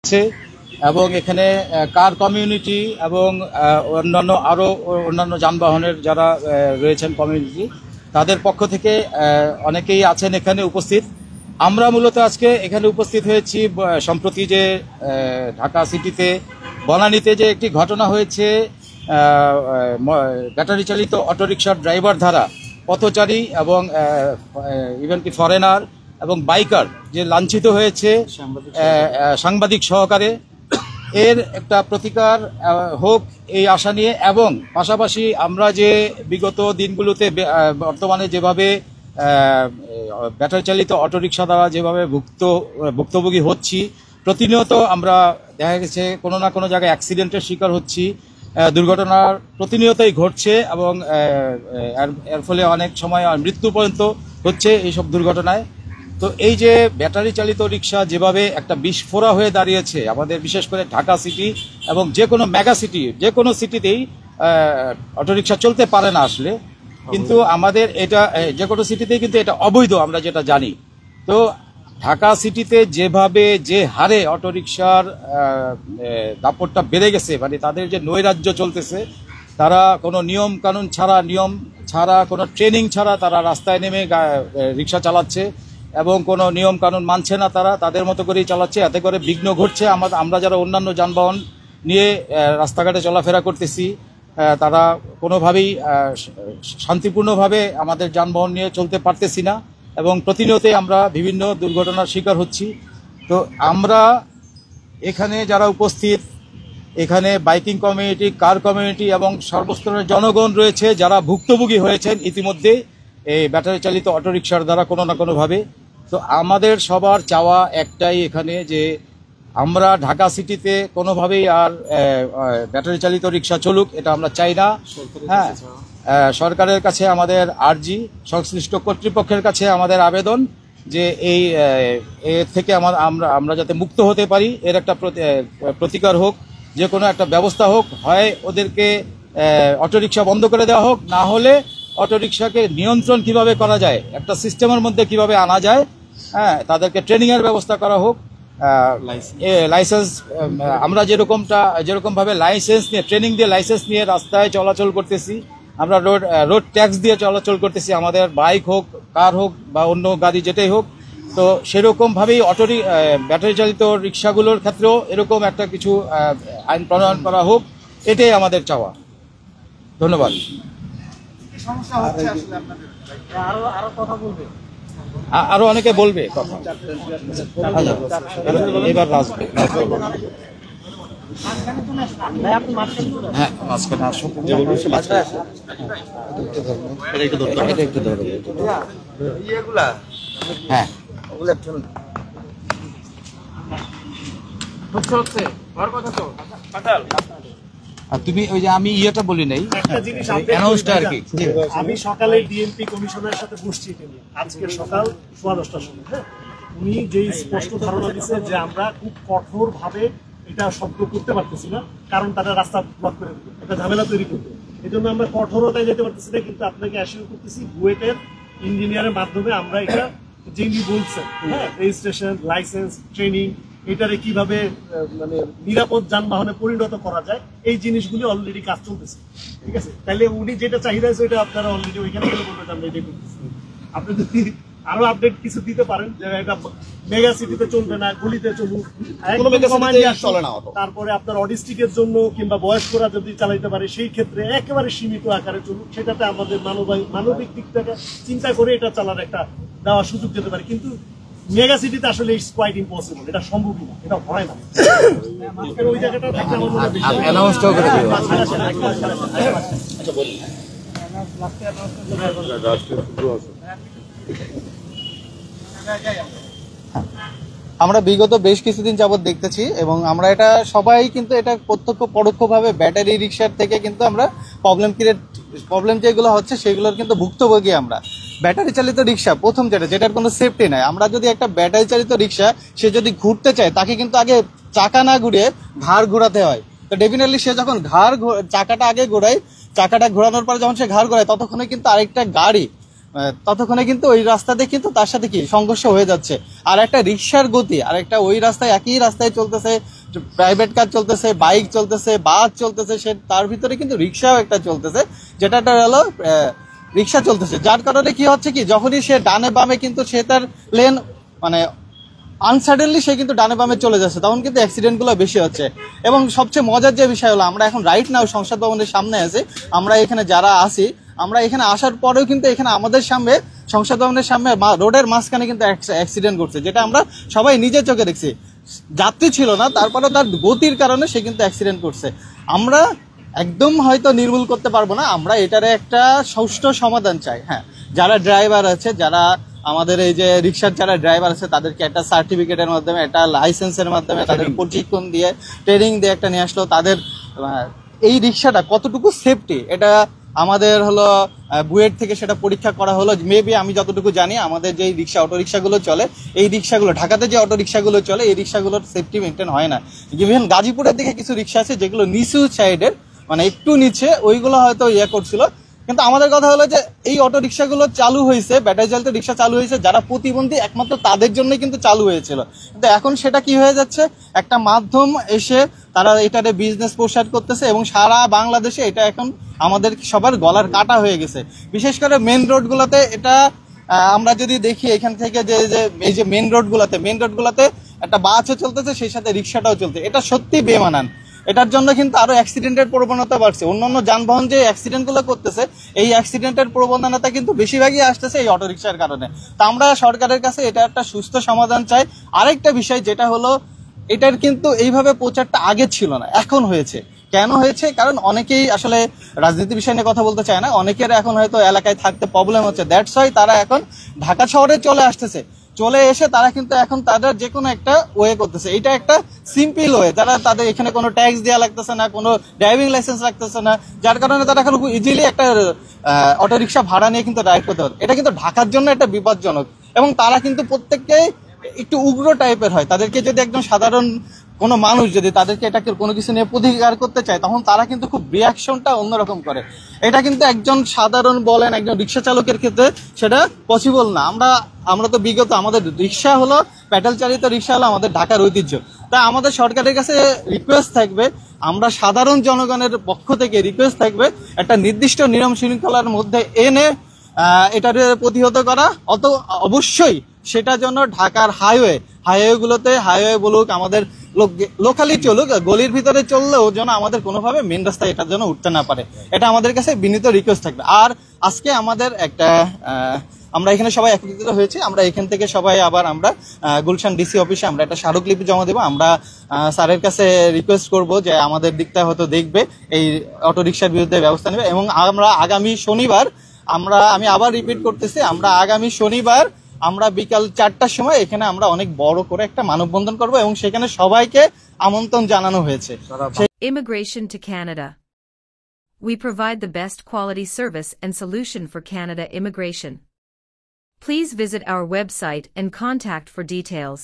আছে এবং এখানে কার কমিউনিটি এবং অন্যান্য যানবাহনের যারা রয়েছেন কমিউনিটি তাদের পক্ষ থেকে অনেকেই আছেন এখানে উপস্থিত। আমরা মূলত আজকে এখানে উপস্থিত হয়েছি সম্প্রতি যে ঢাকা সিটিতে বনানীতে যে একটি ঘটনা হয়েছে, ব্যাটারি চালিত অটোরিকশার ড্রাইভার দ্বারা পথচারী এবং ইভেন কি ফরেনার এবং বাইকার যে লাঞ্ছিত হয়েছে সাংবাদিক সহকারে, এর একটা প্রতিকার হোক এই আশা নিয়ে, এবং পাশাপাশি আমরা যে বিগত দিনগুলোতে বর্তমানে যেভাবে ব্যাটারি চালিত অটোরিকশা দ্বারা যেভাবে ভুক্তভোগী হচ্ছি, প্রতিনিয়ত আমরা দেখা গেছে কোনো না কোনো জায়গায় অ্যাক্সিডেন্টের শিকার হচ্ছি, দুর্ঘটনার প্রতিনিয়তই ঘটছে এবং এর ফলে অনেক সময় মৃত্যু পর্যন্ত হচ্ছে এইসব দুর্ঘটনায়। তো এই যে ব্যাটারি চালিত রিক্সা যেভাবে একটা বিস্ফোরা হয়ে দাঁড়িয়েছে আমাদের, বিশেষ করে ঢাকা সিটি এবং যে কোনো মেগা সিটি, যে কোনো সিটিতেই অটোরিকশা চলতে পারে না আসলে, কিন্তু আমাদের এটা যে কোনো সিটিতেই কিন্তু এটা অবৈধ আমরা যেটা জানি। তো ঢাকা সিটিতে যেভাবে যে হারে অটোরিকশার দাপটটা বেড়ে গেছে, মানে তাদের যে নৈরাজ্য চলতেছে, তারা কোনো নিয়ম কানুন ছাড়া কোনো ট্রেনিং ছাড়া তারা রাস্তায় নেমে রিক্সা চালাচ্ছে এবং কোনো নিয়ম কানুন মানছে না, তারা তাদের মতো করেই চালাচ্ছে। এতে করে বিঘ্ন ঘটছে আমরা যারা অন্যান্য যানবাহন নিয়ে রাস্তাঘাটে চলাফেরা করতেছি, তারা কোনোভাবেই শান্তিপূর্ণভাবে আমাদের যানবাহন নিয়ে চলতে পারতেছি না এবং প্রতিনিয়তই আমরা বিভিন্ন দুর্ঘটনার শিকার হচ্ছি। তো আমরা এখানে যারা উপস্থিত, এখানে বাইকিং কমিউনিটি, কার কমিউনিটি এবং সর্বস্তরের জনগণ রয়েছে যারা ভুক্তভোগী হয়েছেন ইতিমধ্যে এই ব্যাটারি চালিত অটোরিকশার দ্বারা কোনো না কোনোভাবে। তো আমাদের সবার চাওয়া একটাই এখানে, যে আমরা ঢাকা সিটিতে কোনোভাবেই আর ব্যাটারি চালিত রিক্সা চলুক, এটা আমরা চাই না। হ্যাঁ, সরকারের কাছে আমাদের আর্জি, সংশ্লিষ্ট কর্তৃপক্ষের কাছে আমাদের আবেদন যে এই এর থেকে আমরা যাতে মুক্ত হতে পারি, এর একটা প্রতিকার হোক, যে কোনো একটা ব্যবস্থা হোক। হয় ওদেরকে অটোরিকশা বন্ধ করে দেওয়া হোক, না হলে অটোরিকশাকে নিয়ন্ত্রণ কিভাবে করা যায়, একটা সিস্টেমের মধ্যে কিভাবে আনা যায়, হ্যাঁ, তাদেরকে ট্রেনিংয়ের ব্যবস্থা করা হোক। লাইসেন্স আমরা যেরকমভাবে লাইসেন্স নিয়ে, ট্রেনিং দিয়ে লাইসেন্স নিয়ে রাস্তায় চলাচল করতেছি, আমরা রোড ট্যাক্স দিয়ে চলাচল করতেছি, আমাদের বাইক হোক, কার হোক বা অন্য গাড়ি যেটাই হোক। তো সেরকমভাবেই ব্যাটারি চালিত রিক্সাগুলোর ক্ষেত্রেও এরকম একটা কিছু আইন প্রণয়ন করা হোক, এটাই আমাদের চাওয়া। ধন্যবাদ। আরো অনেকে বলবে কথা, এবার রাজবে। হ্যাঁ, মাঝখানে আসুন। হ্যাঁ, আর তুমি ওই যে আমি ইয়েটা বলি নাই, একটা জিনিস অ্যানাউন্সটা আর কি। আমি সকালে ডিএমপি কমিশনারের সাথে বসছি আজকে সকাল 10:15টার সময়। হ্যাঁ, উনি যেই স্পষ্ট ধারণা দিচ্ছে যে আমরা খুব কঠোর ভাবে এটা শব্দ করতে পারতেছি না, কারণ তারা রাস্তা ব্লক করে দিবে, একটা ঝামেলা তৈরি করবে। এই জন্য আমরা কঠোরতায় যেতে পারতেছি না, কিন্তু আপনাকে অ্যাসিওর করতেছি বুয়েটের ইঞ্জিনিয়ারের মাধ্যমে আমরা এটা যেগুলি বলছেন, হ্যাঁ, রেজিস্ট্রেশন, লাইসেন্স, ট্রেনিং, এটারে কিভাবে মানে নিরাপদ যানবাহনে পরিণত করা যায়, এই জিনিসগুলি অলরেডি কাজ চলতেছে। ঠিক আছে, তাহলে উনি যেটা চাহিদা আছে ওইটা আপনারা অলরেডি ওইখানে বলবেন আমরা এটা করতেছি। আপনি যদি আরো আপডেট কিছু দিতে পারেন যে এটা মেগা সিটিতে চলবে না, গলিতে চলুক, তারপরে আপনার অডিস্টিকের জন্য কিংবা বয়স্করা যদি চালাইতে পারে সেই ক্ষেত্রে একেবারে সীমিত আকারে চলুক, সেটাতে আমাদের মানবিক দিক থেকে চিন্তা করে এটা চালার একটা দেওয়ার সুযোগ দিতে পারে। কিন্তু মেগা সিটিতে আসলে ইটস কোয়াইট ইম্পসিবল, এটা সম্ভব না, এটা হয় না। ওই জায়গাটা থাকতে আমার মনে আমরা বিগত বেশ কিছুদিন যাবত দেখতেছি এবং আমরা এটা সবাই কিন্তু এটা প্রত্যক্ষ পরোক্ষভাবে ব্যাটারি রিক্সার থেকে কিন্তু আমরা প্রবলেম যেগুলো হচ্ছে সেগুলোর কিন্তু ভুক্তভোগী। আমরা ব্যাটারি চালিত রিক্সা প্রথম যেটার কোনো সেফটি নাই। আমরা যদি একটা ব্যাটারি চালিত রিক্সা সে যদি ঘুরতে চায়, তাকে কিন্তু আগে চাকা না ঘুরিয়ে ঘাড় ঘোরাতে হয়। তো ডেফিনেটলি সে যখন চাকাটা আগে ঘোরায়, চাকাটা ঘোরানোর পরে যখন সে ঘাড় ঘোরায়, ততক্ষণে কিন্তু আরেকটা গাড়ি ততক্ষণে কিন্তু ওই রাস্তাতে কিন্তু তার সাথে কি সংঘর্ষ হয়ে যাচ্ছে। আর একটা রিক্সার গতি, আর একটা ওই রাস্তায় একই রাস্তায় চলতেছে প্রাইভেট কার চলতেছে, বাইক চলতেছে, বাস চলতেছে, সে তার ভিতরে কিন্তু রিক্সাও একটা চলতেছে, যেটা হলো রিক্সা চলতেছে। যার কারণে কি হচ্ছে কি, যখনই সে ডানে বামে কিন্তু সে তার লেন মানে আনসাডেনলি সে কিন্তু ডানে বামে চলে যাচ্ছে, তখন কিন্তু অ্যাক্সিডেন্টগুলো বেশি হচ্ছে। এবং সবচেয়ে মজার যে বিষয় হলো, আমরা এখন রাইট নাও সংসদ ভবনের সামনে আছি, আমরা এখানে যারা আছি, আমরা এখানে আসার পরেও কিন্তু এখানে আমাদের সামনে সংসদ ভবনের সামনে রোডের মাঝখানে কিন্তু অ্যাক্সিডেন্ট ঘটছে, যেটা আমরা সবাই নিজের চোখে দেখছি। যাত্রী ছিল না, তারপরে তার গতির কারণে সে কিন্তু অ্যাক্সিডেন্ট করছে। আমরা একদম হয়তো নির্মূল করতে পারবো না, আমরা এটার একটা সুষ্ঠু সমাধান চাই। হ্যাঁ, যারা ড্রাইভার আছে, যারা আমাদের এই যে রিক্সার যারা ড্রাইভার আছে, তাদেরকে একটা সার্টিফিকেটের মাধ্যমে, একটা লাইসেন্সের মাধ্যমে, তাদের প্রশিক্ষণ দিয়ে, ট্রেনিং দিয়ে একটা নিয়ে আসলো। তাদের এই রিক্সাটা কতটুকু সেফটি, এটা আমাদের হলো বুয়েট থেকে সেটা পরীক্ষা করা হলো। মেবি আমি যতটুকু জানি, আমাদের যে রিক্সা অটো রিক্সাগুলো চলে, এই রিক্সাগুলো ঢাকাতে যে অটো রিক্সাগুলো চলে, এই রিক্সাগুলোর সেফটি মেনটেন হয় না। ইভেন গাজীপুরের দিকে কিছু রিক্সা আছে যেগুলো নিচু সাইডের, মানে একটু নিচে, ওইগুলো হয়তো করছিল। কিন্তু আমাদের কথা হলো যে এই অটো রিক্সাগুলো চালু হয়েছে, ব্যাটারি চালিত রিক্সা চালু হয়েছে যারা প্রতিবন্ধী, একমাত্র তাদের জন্য কিন্তু চালু হয়েছিল। কিন্তু এখন সেটা কি হয়ে যাচ্ছে, একটা মাধ্যম এসে তারা এটারে বিজনেস প্রসার করতেছে, এবং সারা বাংলাদেশে এটা এখন আমাদের সবার গলার কাটা হয়ে গেছে। বিশেষ করে মেন রোডগুলোতে এটা আমরা যদি দেখি, এখান থেকে যে এই যে মেন রোডগুলোতে একটা বাসও চলতেছে, সেই সাথে রিক্সাটাও চলছে, এটা সত্যি বেমানান। এটার জন্য কিন্তু আরো অ্যাক্সিডেন্টের প্রবণতা বাড়ছে। অন্যান্য যানবাহন যে অ্যাক্সিডেন্টগুলো করতেছে, এই অ্যাক্সিডেন্টের প্রবণতা কিন্তু বেশিরভাগই আসতেছে এই অটোরিকশার কারণে। তা আমরা সরকারের কাছে এটা একটা সুস্থ সমাধান চাই। আরেকটা বিষয় যেটা হলো, এটার কিন্তু এইভাবে প্রচারটা আগে ছিল না, এখন হয়েছে। কেন হয়েছে? কারণ অনেকেই আসলে রাজনীতি বিষয় নিয়ে কথা বলতে চায় না, অনেকের এখন হয়তো এলাকায় থাকতে প্রবলেম হচ্ছে, দ্যাটস ওয়াই তারা এখন ঢাকা শহরে চলে আসতেছে। চলে এসে তারা কিন্তু এখন তাদের যে কোনো একটা ওয়ে করতেছে, এটা একটা সিম্পল ওয়ে। তাদের এখানে কোনো ট্যাক্স দেওয়া লাগতেছে না, কোনো ড্রাইভিং লাইসেন্স লাগতেছে না, যার কারণে তারা এখন ইজিলি একটা অটোরিকশা ভাড়া নিয়ে কিন্তু রাইড করতে পারে। এটা কিন্তু ঢাকার জন্য একটা বিপজ্জনক, এবং তারা কিন্তু প্রত্যেককেই একটু উগ্র টাইপের হয়। তাদেরকে যদি একদম সাধারণ কোনো মানুষ যদি তাদেরকে এটাকে কোনো কিছু নিয়ে প্রতিকার করতে চায়, তখন তারা কিন্তু খুব রিয়াকশনটা অন্যরকম করে। এটা কিন্তু একজন সাধারণ বলেন, একজন রিক্সা চালকের ক্ষেত্রে সেটা পসিবল না। আমরা তো বিগত আমাদের রিক্সা হলো, প্যাডেল চালিত রিক্সা হলো আমাদের ঢাকার ঐতিহ্য। তাই আমাদের সরকারের কাছে রিকোয়েস্ট থাকবে, আমরা সাধারণ জনগণের পক্ষ থেকে রিকোয়েস্ট থাকবে, একটা নির্দিষ্ট নিয়ম শৃঙ্খলার মধ্যে এনে এটার প্রতিহত করা। অবশ্যই সেটা যেন ঢাকার হাইওয়েগুলোতে, হাইওয়ে বলুক, আমাদের লোকালি চলুক, গলির ভিতরে চললেও যেন আমাদের কোনোভাবে মেন রাস্তায় এটার জন্য উঠতে না পারে। এটা আমাদের কাছে বিনীত রিকোয়েস্ট থাকবে। আর আজকে আমাদের একটা আমরা এখানে সবাই একত্রিত হয়েছি, আমরা এখান থেকে সবাই আবার আমরা গুলশান ডিসি অফিসে আমরা একটা স্মারকলিপি জমা দেবো। আমরা স্যারের কাছে রিকোয়েস্ট করব যে আমাদের দিকটা হয়তো দেখবে, এই অটোরিকশার বিরুদ্ধে ব্যবস্থা নেবে। এবং আমরা আগামী শনিবার, আমি আবার রিপিট করতেছি, আমরা আগামী শনিবার আমরা বিকাল 4টার সময় এখানে আমরা অনেক বড় করে একটা মানববন্ধন করব, এবং সেখানে সবাইকে আমন্ত্রণ জানানো হয়েছে। Immigration to Canada. We provide the best quality service and solution for Canada immigration. Please visit our website and contact for details.